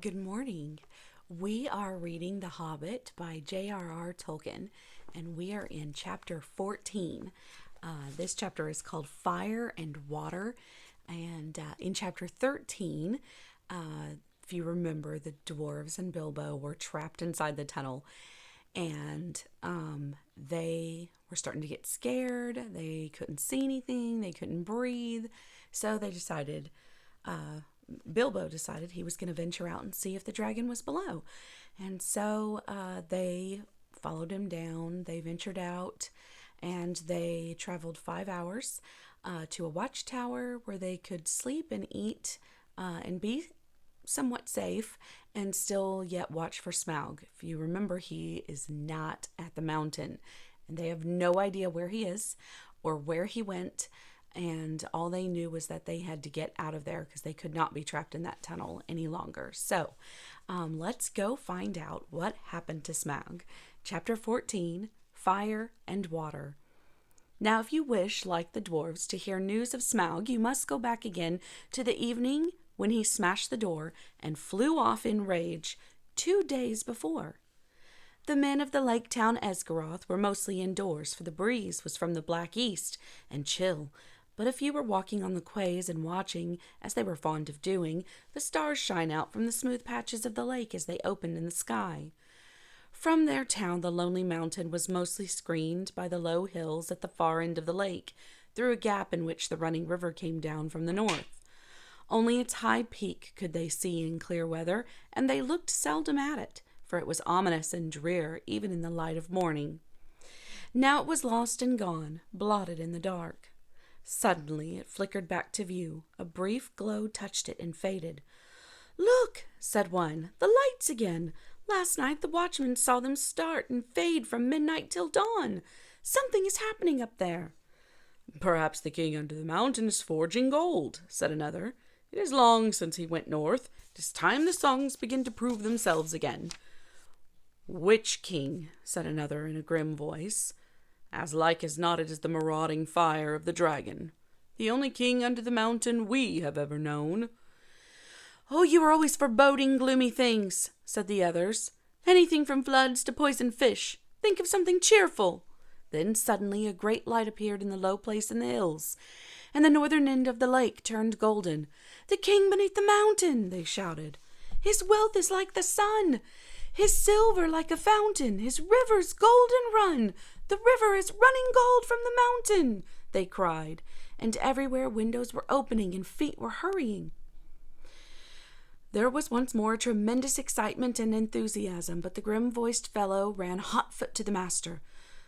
Good morning. We are reading The Hobbit by J.R.R. Tolkien, and we are in chapter 14. This chapter is called Fire and Water, and in chapter 13, if you remember, the dwarves and Bilbo were trapped inside the tunnel, and they were starting to get scared. They couldn't see anything, they couldn't breathe, so Bilbo decided he was going to venture out and see if the dragon was below. And so they followed him down. They ventured out and they traveled 5 hours to a watchtower where they could sleep and eat and be somewhat safe and still yet watch for Smaug. If you remember, he is not at the mountain and they have no idea where he is or where he went. And all they knew was that they had to get out of there because they could not be trapped in that tunnel any longer. So let's go find out what happened to Smaug. Chapter 14, Fire and Water. Now, if you wish, like the dwarves, to hear news of Smaug, you must go back again to the evening when he smashed the door and flew off in rage 2 days before. The men of the lake town Esgaroth were mostly indoors, for the breeze was from the black east and chill. But if you were walking on the quays and watching, as they were fond of doing, the stars shine out from the smooth patches of the lake as they opened in the sky. From their town the lonely mountain was mostly screened by the low hills at the far end of the lake, through a gap in which the running river came down from the north. Only its high peak could they see in clear weather, and they looked seldom at it, for it was ominous and drear even in the light of morning. Now it was lost and gone, blotted in the dark. Suddenly it flickered back to view. A brief glow touched it and faded. "Look," said one, "the lights again. Last night the watchman saw them start and fade from midnight till dawn. Something is happening up there." "Perhaps the king under the mountain is forging gold," said another. "It is long since he went north. It is time the songs begin to prove themselves again." "Which king?" said another in a grim voice. "As like as not it is the marauding fire of the dragon, the only king under the mountain we have ever known." "Oh, you are always foreboding gloomy things," said the others. "Anything from floods to poisoned fish. Think of something cheerful." Then suddenly a great light appeared in the low place in the hills, and the northern end of the lake turned golden. "The king beneath the mountain," they shouted. "His wealth is like the sun, his silver like a fountain, his rivers golden run. The river is running gold from the mountain," they cried, and everywhere windows were opening and feet were hurrying. There was once more tremendous excitement and enthusiasm, but the grim-voiced fellow ran hot-foot to the master.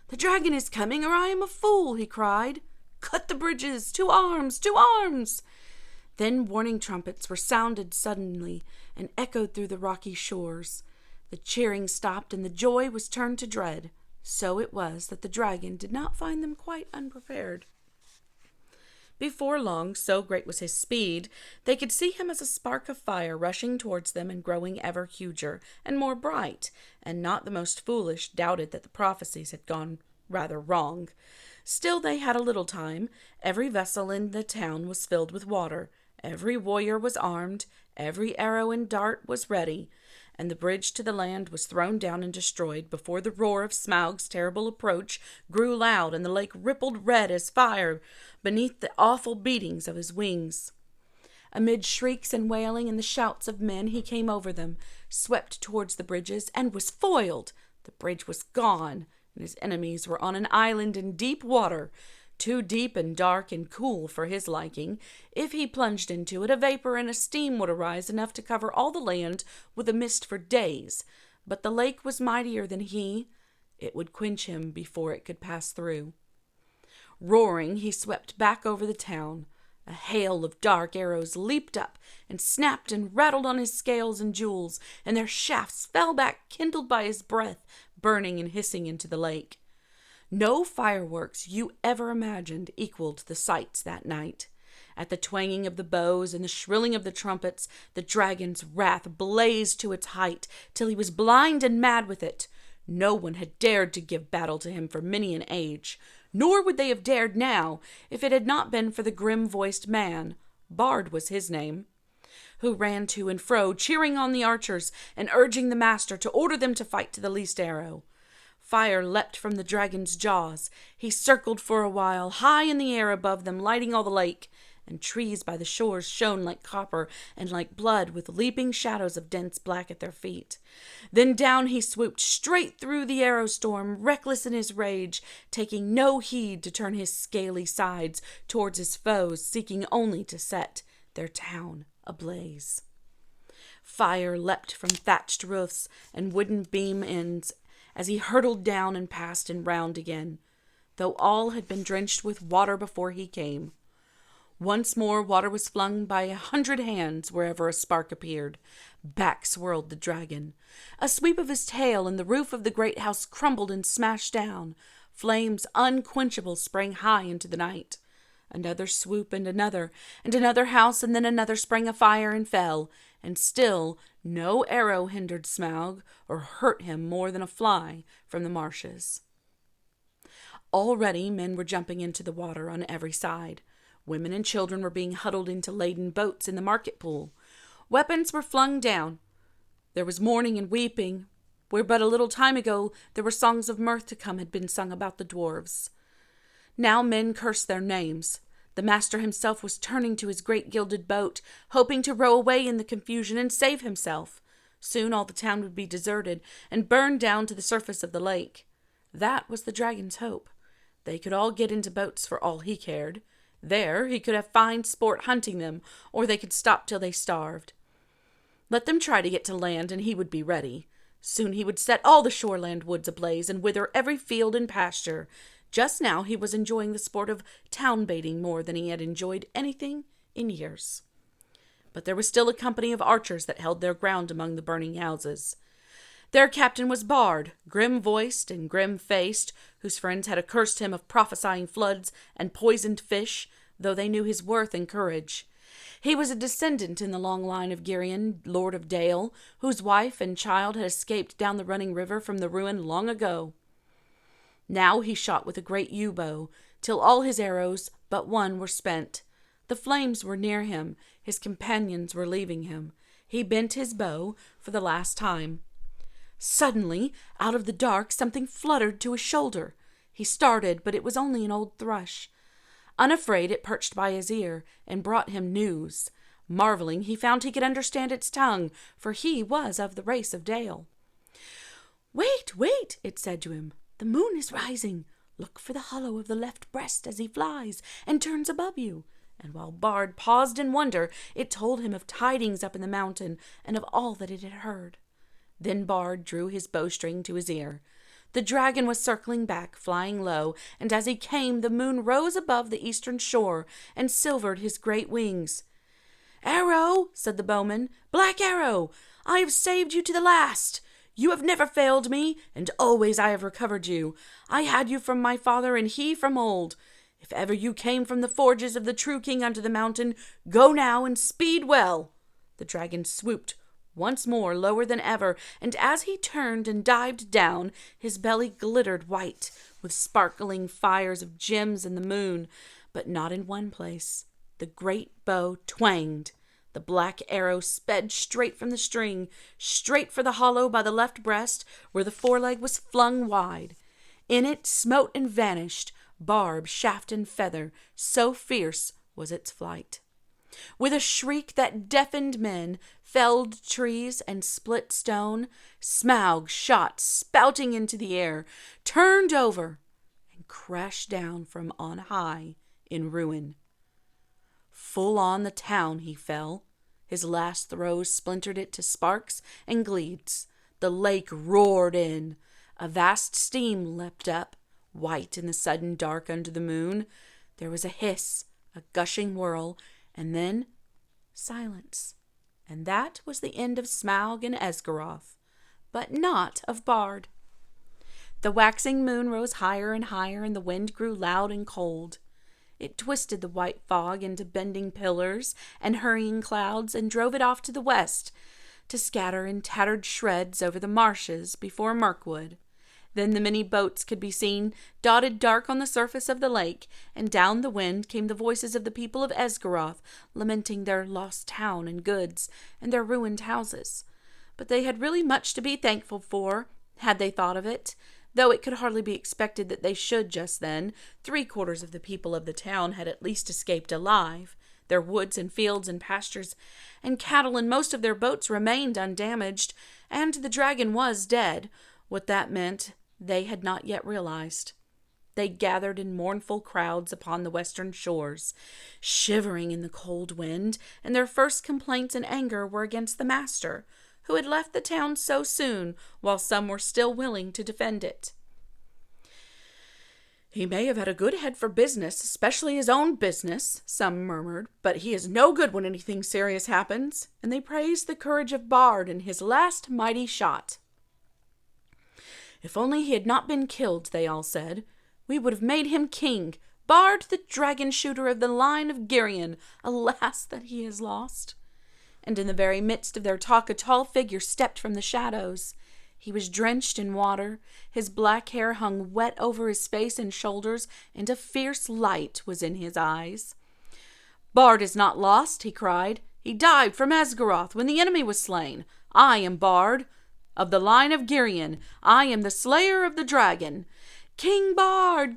"The dragon is coming, or I am a fool," he cried. "Cut the bridges! To arms! To arms!" Then warning trumpets were sounded suddenly and echoed through the rocky shores. The cheering stopped and the joy was turned to dread. So it was that the dragon did not find them quite unprepared. Before long, so great was his speed, they could see him as a spark of fire rushing towards them and growing ever huger and more bright, and not the most foolish doubted that the prophecies had gone rather wrong. Still they had a little time. Every vessel in the town was filled with water, every warrior was armed, every arrow and dart was ready, and the bridge to the land was thrown down and destroyed before the roar of Smaug's terrible approach grew loud and the lake rippled red as fire beneath the awful beatings of his wings. Amid shrieks and wailing and the shouts of men, he came over them, swept towards the bridges, and was foiled. The bridge was gone, and his enemies were on an island in deep water, too deep and dark and cool for his liking. If he plunged into it, a vapor and a steam would arise enough to cover all the land with a mist for days. But the lake was mightier than he. It would quench him before it could pass through. Roaring, he swept back over the town. A hail of dark arrows leaped up and snapped and rattled on his scales and jewels, and their shafts fell back, kindled by his breath, burning and hissing into the lake. No fireworks you ever imagined equaled the sights that night. At the twanging of the bows and the shrilling of the trumpets, the dragon's wrath blazed to its height, till he was blind and mad with it. No one had dared to give battle to him for many an age, nor would they have dared now if it had not been for the grim-voiced man. Bard was his name. who ran to and fro, cheering on the archers and urging the master to order them to fight to the least arrow. Fire leapt from the dragon's jaws. He circled for a while, high in the air above them, lighting all the lake, and trees by the shores shone like copper and like blood, with leaping shadows of dense black at their feet. Then down he swooped straight through the arrow storm, reckless in his rage, taking no heed to turn his scaly sides towards his foes, seeking only to set their town ablaze. Fire leapt from thatched roofs and wooden beam ends as he hurtled down and passed and round again, though all had been drenched with water before he came. Once more water was flung by 100 hands wherever a spark appeared. Back swirled the dragon. A sweep of his tail and the roof of the great house crumbled and smashed down. Flames unquenchable sprang high into the night. Another swoop and another house, and then another sprang afire and fell, and still no arrow hindered Smaug or hurt him more than a fly from the marshes. Already men were jumping into the water on every side. Women and children were being huddled into laden boats in the market pool. Weapons were flung down. There was mourning and weeping, where but a little time ago there were songs of mirth to come had been sung about the dwarves. Now men cursed their names. The master himself was turning to his great gilded boat, hoping to row away in the confusion and save himself. Soon all the town would be deserted and burned down to the surface of the lake. That was the dragon's hope. They could all get into boats for all he cared. There he could have fine sport hunting them, or they could stop till they starved. Let them try to get to land, and he would be ready. Soon he would set all the shoreland woods ablaze and wither every field and pasture. Just now he was enjoying the sport of town baiting more than he had enjoyed anything in years. But there was still a company of archers that held their ground among the burning houses. Their captain was Bard, grim-voiced and grim-faced, whose friends had accursed him of prophesying floods and poisoned fish, though they knew his worth and courage. He was a descendant in the long line of Girion, Lord of Dale, whose wife and child had escaped down the running river from the ruin long ago. Now he shot with a great yew-bow, till all his arrows but one were spent. The flames were near him, his companions were leaving him. He bent his bow for the last time. Suddenly, out of the dark, something fluttered to his shoulder. He started, but it was only an old thrush. Unafraid, it perched by his ear, and brought him news. Marveling, he found he could understand its tongue, for he was of the race of Dale. "Wait, wait," it said to him. "The moon is rising. Look for the hollow of the left breast as he flies, and turns above you." And while Bard paused in wonder, it told him of tidings up in the mountain, and of all that it had heard. Then Bard drew his bowstring to his ear. The dragon was circling back, flying low, and as he came, the moon rose above the eastern shore and silvered his great wings. "Arrow," said the bowman, "Black Arrow, I have saved you to the last. You have never failed me, and always I have recovered you. I had you from my father, and he from old. If ever you came from the forges of the true king unto the mountain, go now and speed well." The dragon swooped once more lower than ever, and as he turned and dived down, his belly glittered white with sparkling fires of gems in the moon, but not in one place. The great bow twanged. The black arrow sped straight from the string, straight for the hollow by the left breast, where the foreleg was flung wide. In it smote and vanished, barb, shaft, and feather, so fierce was its flight. With a shriek that deafened men, felled trees, and split stone, Smaug shot spouting into the air, turned over, and crashed down from on high in ruin. Full on the town he fell. His last throws splintered it to sparks and gleeds. The lake roared in. A vast steam leapt up, white in the sudden dark under the moon. There was a hiss, a gushing whirl, and then silence. And that was the end of Smaug and Esgaroth, but not of Bard. The waxing moon rose higher and higher, and the wind grew loud and cold. It twisted the white fog into bending pillars and hurrying clouds, and drove it off to the west, to scatter in tattered shreds over the marshes before Mirkwood. Then the many boats could be seen, dotted dark on the surface of the lake, and down the wind came the voices of the people of Esgaroth, lamenting their lost town and goods, and their ruined houses. But they had really much to be thankful for, had they thought of it, though it could hardly be expected that they should just then. 3/4 of the people of the town had at least escaped alive. Their woods and fields and pastures and cattle and most of their boats remained undamaged, and the dragon was dead. What that meant, they had not yet realized. They gathered in mournful crowds upon the western shores, shivering in the cold wind, and their first complaints and anger were against the master, who had left the town so soon, while some were still willing to defend it. "He may have had a good head for business, especially his own business," some murmured, "but he is no good when anything serious happens," and they praised the courage of Bard in his last mighty shot. "If only he had not been killed," they all said, "we would have made him king. Bard, the dragon shooter of the line of Girion. Alas, that he is lost." And in the very midst of their talk, a tall figure stepped from the shadows. He was drenched in water, his black hair hung wet over his face and shoulders, and a fierce light was in his eyes. "Bard is not lost," he cried. "He died from Esgaroth when the enemy was slain. I am Bard, of the line of Girion. I am the slayer of the dragon." King Bard,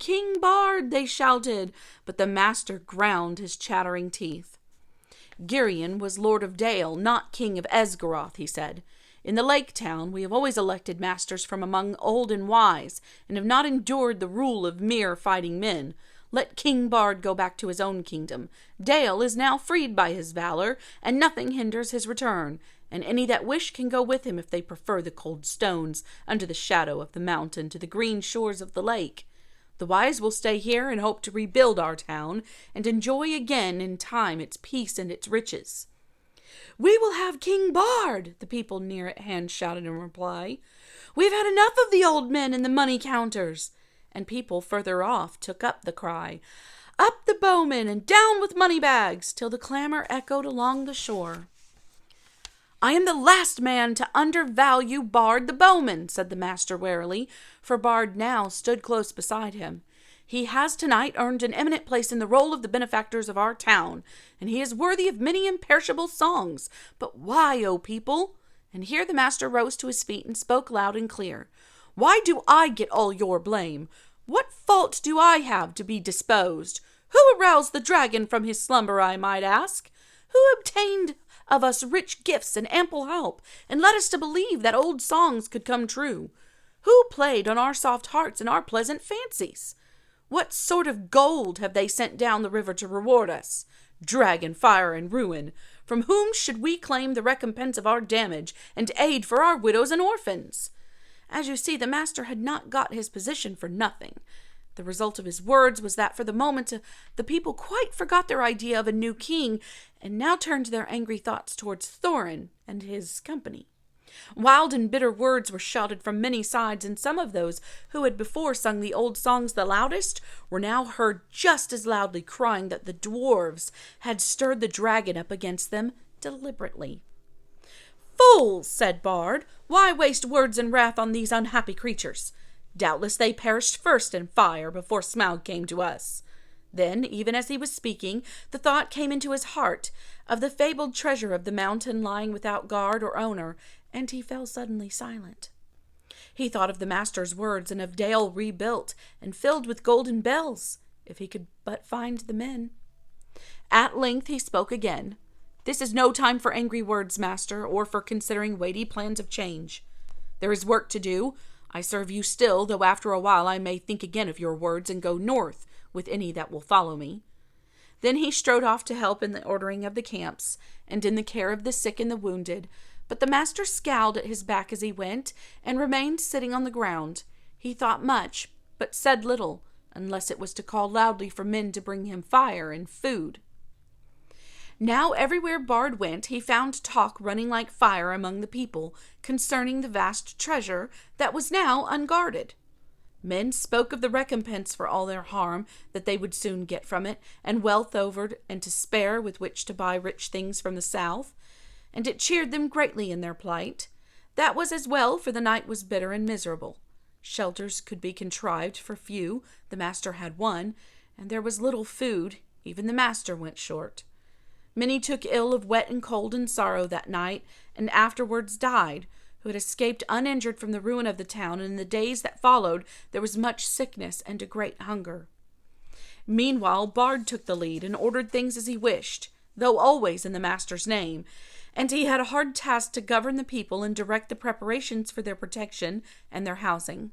they shouted, but the master ground his chattering teeth. "Girion was Lord of Dale, not King of Esgaroth," he said. "In the lake town we have always elected masters from among old and wise, and have not endured the rule of mere fighting men. Let King Bard go back to his own kingdom. Dale is now freed by his valor, and nothing hinders his return, and any that wish can go with him if they prefer the cold stones under the shadow of the mountain to the green shores of the lake. The wise will stay here and hope to rebuild our town, and enjoy again in time its peace and its riches." "We will have King Bard," the people near at hand shouted in reply. "We've had enough of the old men and the money counters." And people further off took up the cry, "Up the bowmen and down with money bags," till the clamor echoed along the shore. "I am the last man to undervalue Bard the bowman," said the master warily, for Bard now stood close beside him. "He has tonight earned an eminent place in the roll of the benefactors of our town, and he is worthy of many imperishable songs. But why, O people?" And here the master rose to his feet and spoke loud and clear. "Why do I get all your blame? What fault do I have to be disposed? Who aroused the dragon from his slumber, I might ask? Who obtained of us rich gifts and ample help, and led us to believe that old songs could come true? Who played on our soft hearts and our pleasant fancies? What sort of gold have they sent down the river to reward us? Dragon, fire, and ruin. From whom should we claim the recompense of our damage and aid for our widows and orphans?" As you see, the master had not got his position for nothing. The result of his words was that for the moment the people quite forgot their idea of a new king, and now turned their angry thoughts towards Thorin and his company. Wild and bitter words were shouted from many sides, and some of those who had before sung the old songs the loudest were now heard just as loudly crying that the dwarves had stirred the dragon up against them deliberately. "Fools," said Bard, "why waste words and wrath on these unhappy creatures? Doubtless they perished first in fire before Smaug came to us." Then, even as he was speaking, the thought came into his heart of the fabled treasure of the mountain lying without guard or owner, and he fell suddenly silent. He thought of the master's words and of Dale rebuilt and filled with golden bells, if he could but find the men. At length he spoke again. "This is no time for angry words, master, or for considering weighty plans of change. There is work to do. I serve you still, though after a while I may think again of your words and go north with any that will follow me." Then he strode off to help in the ordering of the camps and in the care of the sick and the wounded, but the master scowled at his back as he went and remained sitting on the ground. He thought much, but said little, unless it was to call loudly for men to bring him fire and food. Now everywhere Bard went, he found talk running like fire among the people concerning the vast treasure that was now unguarded. Men spoke of the recompense for all their harm that they would soon get from it, and wealth over and to spare with which to buy rich things from the south, and it cheered them greatly in their plight. That was as well, for the night was bitter and miserable. Shelters could be contrived for few, the master had one, and there was little food, even the master went short. Many took ill of wet and cold and sorrow that night, and afterwards died, who had escaped uninjured from the ruin of the town, and in the days that followed there was much sickness and a great hunger. Meanwhile, Bard took the lead and ordered things as he wished, though always in the master's name, and he had a hard task to govern the people and direct the preparations for their protection and their housing.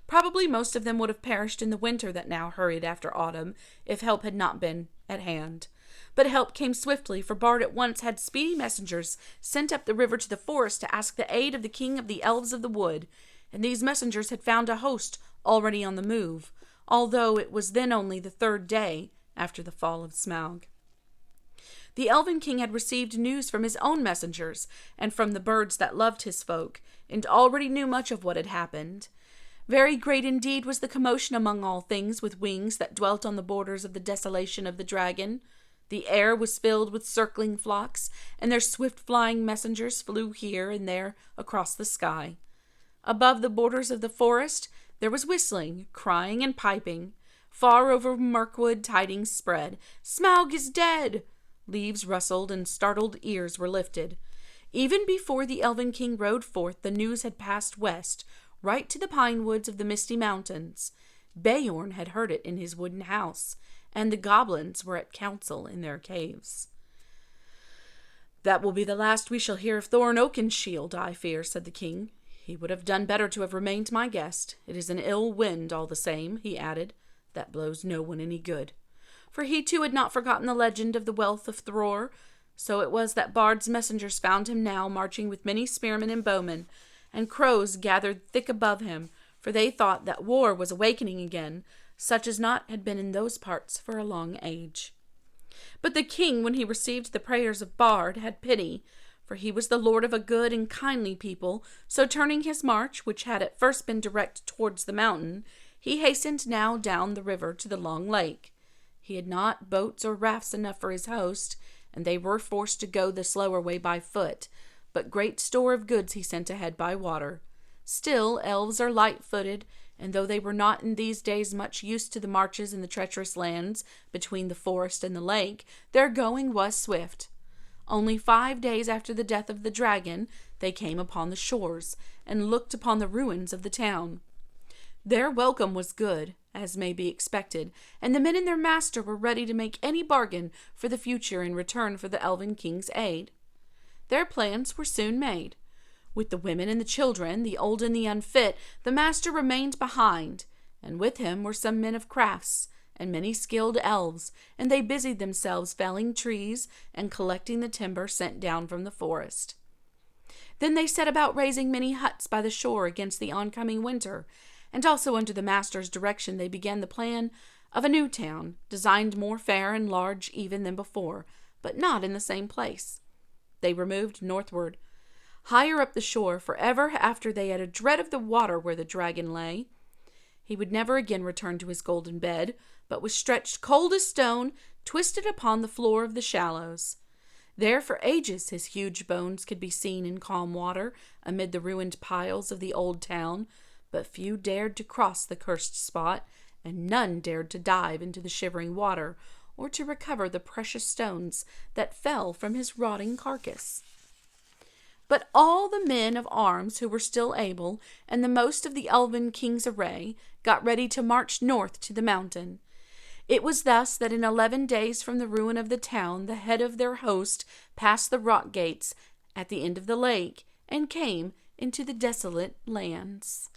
Probably most of them would have perished in the winter that now hurried after autumn, if help had not been at hand. But help came swiftly, for Bard at once had speedy messengers sent up the river to the forest to ask the aid of the king of the elves of the wood, and these messengers had found a host already on the move, although it was then only the 3rd day after the fall of Smaug. The elven king had received news from his own messengers, and from the birds that loved his folk, and already knew much of what had happened. Very great indeed was the commotion among all things with wings that dwelt on the borders of the desolation of the dragon. The air was filled with circling flocks, and their swift-flying messengers flew here and there across the sky. Above the borders of the forest there was whistling, crying, and piping. Far over Mirkwood tidings spread. "Smaug is dead!" Leaves rustled, and startled ears were lifted. Even before the elven king rode forth, the news had passed west, right to the pine woods of the misty mountains. Beorn had heard it in his wooden house, and the goblins were at council in their caves. "That will be the last we shall hear of Thorin Oakenshield, I fear," said the king. "He would have done better to have remained my guest. It is an ill wind, all the same," he added, "that blows no one any good." For he too had not forgotten the legend of the wealth of Thror. So it was that Bard's messengers found him now marching with many spearmen and bowmen, and crows gathered thick above him, for they thought that war was awakening again, such as not had been in those parts for a long age. But the king, when he received the prayers of Bard, had pity, for he was the lord of a good and kindly people, so turning his march, which had at first been direct towards the mountain, he hastened now down the river to the long lake. He had not boats or rafts enough for his host, and they were forced to go the slower way by foot, but great store of goods he sent ahead by water. Still, elves are light-footed, and though they were not in these days much used to the marches in the treacherous lands between the forest and the lake, their going was swift. Only 5 days after the death of the dragon, they came upon the shores, and looked upon the ruins of the town. Their welcome was good, as may be expected, and the men and their master were ready to make any bargain for the future in return for the elven king's aid. Their plans were soon made. With the women and the children, the old and the unfit, the master remained behind, and with him were some men of crafts, and many skilled elves, and they busied themselves felling trees and collecting the timber sent down from the forest. Then they set about raising many huts by the shore against the oncoming winter, and also under the master's direction they began the plan of a new town, designed more fair and large even than before, but not in the same place. They removed northward, higher up the shore, for ever after they had a dread of the water where the dragon lay. He would never again return to his golden bed, but was stretched cold as stone, twisted upon the floor of the shallows. There for ages his huge bones could be seen in calm water, amid the ruined piles of the old town, but few dared to cross the cursed spot, and none dared to dive into the shivering water, or to recover the precious stones that fell from his rotting carcass. But all the men of arms who were still able, and the most of the elven king's array, got ready to march north to the mountain. It was thus that in 11 days from the ruin of the town, the head of their host passed the rock gates at the end of the lake, and came into the desolate lands.